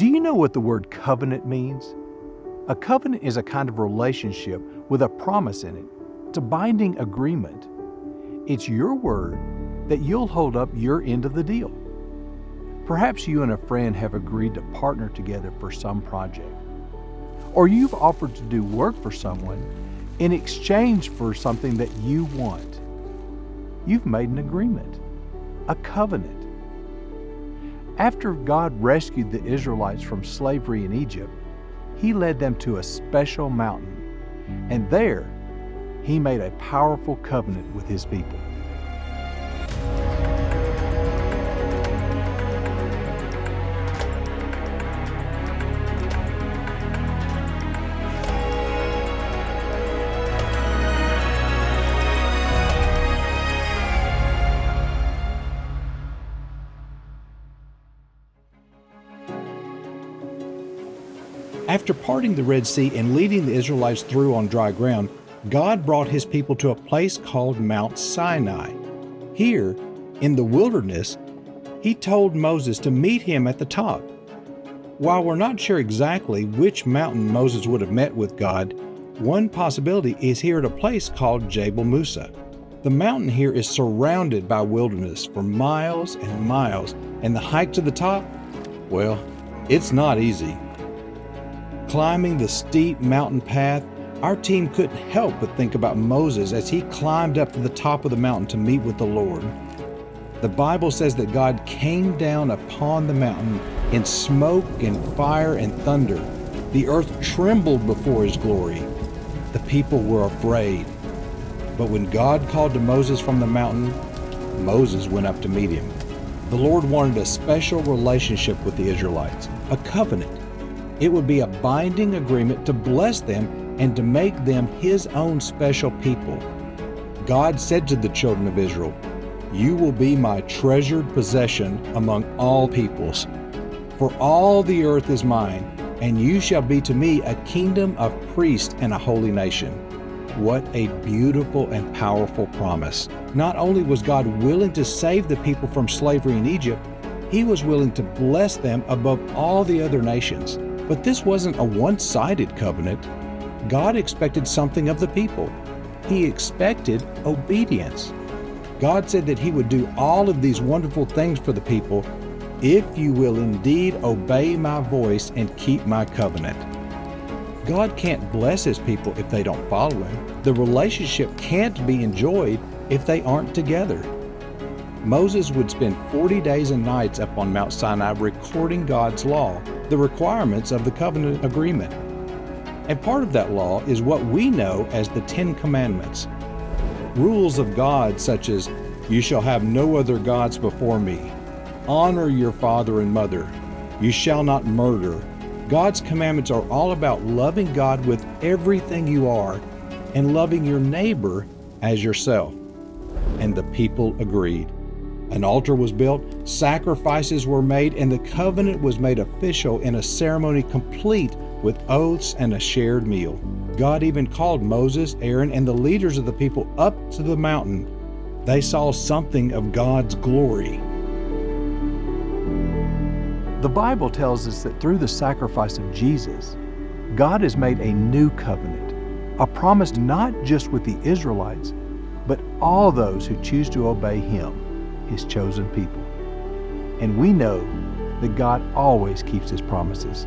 Do you know what the word covenant means? A covenant is a kind of relationship with a promise in it. It's a binding agreement. It's your word that you'll hold up your end of the deal. Perhaps you and a friend have agreed to partner together for some project. Or you've offered to do work for someone in exchange for something that you want. You've made an agreement, a covenant. After God rescued the Israelites from slavery in Egypt, He led them to a special mountain, and there He made a powerful covenant with His people. After parting the Red Sea and leading the Israelites through on dry ground, God brought His people to a place called Mount Sinai. Here, in the wilderness, He told Moses to meet Him at the top. While we're not sure exactly which mountain Moses would have met with God, one possibility is here at a place called Jabal Musa. The mountain here is surrounded by wilderness for miles and miles, and the hike to the top, well, it's not easy. Climbing the steep mountain path, our team couldn't help but think about Moses as he climbed up to the top of the mountain to meet with the Lord. The Bible says that God came down upon the mountain in smoke and fire and thunder. The earth trembled before His glory. The people were afraid. But when God called to Moses from the mountain, Moses went up to meet Him. The Lord wanted a special relationship with the Israelites, a covenant. It would be a binding agreement to bless them and to make them His own special people. God said to the children of Israel, "You will be my treasured possession among all peoples. For all the earth is mine, and you shall be to me a kingdom of priests and a holy nation." What a beautiful and powerful promise. Not only was God willing to save the people from slavery in Egypt, He was willing to bless them above all the other nations. But this wasn't a one-sided covenant. God expected something of the people. He expected obedience. God said that He would do all of these wonderful things for the people if you will indeed obey my voice and keep my covenant. God can't bless His people if they don't follow Him. The relationship can't be enjoyed if they aren't together. Moses would spend 40 days and nights up on Mount Sinai recording God's law, the requirements of the covenant agreement. And part of that law is what we know as the 10 Commandments. Rules of God such as, "You shall have no other gods before me," "Honor your father and mother," "You shall not murder." God's commandments are all about loving God with everything you are and loving your neighbor as yourself. And the people agreed. An altar was built, sacrifices were made, and the covenant was made official in a ceremony complete with oaths and a shared meal. God even called Moses, Aaron, and the leaders of the people up to the mountain. They saw something of God's glory. The Bible tells us that through the sacrifice of Jesus, God has made a new covenant, a promise not just with the Israelites, but all those who choose to obey Him, His chosen people. And we know that God always keeps His promises.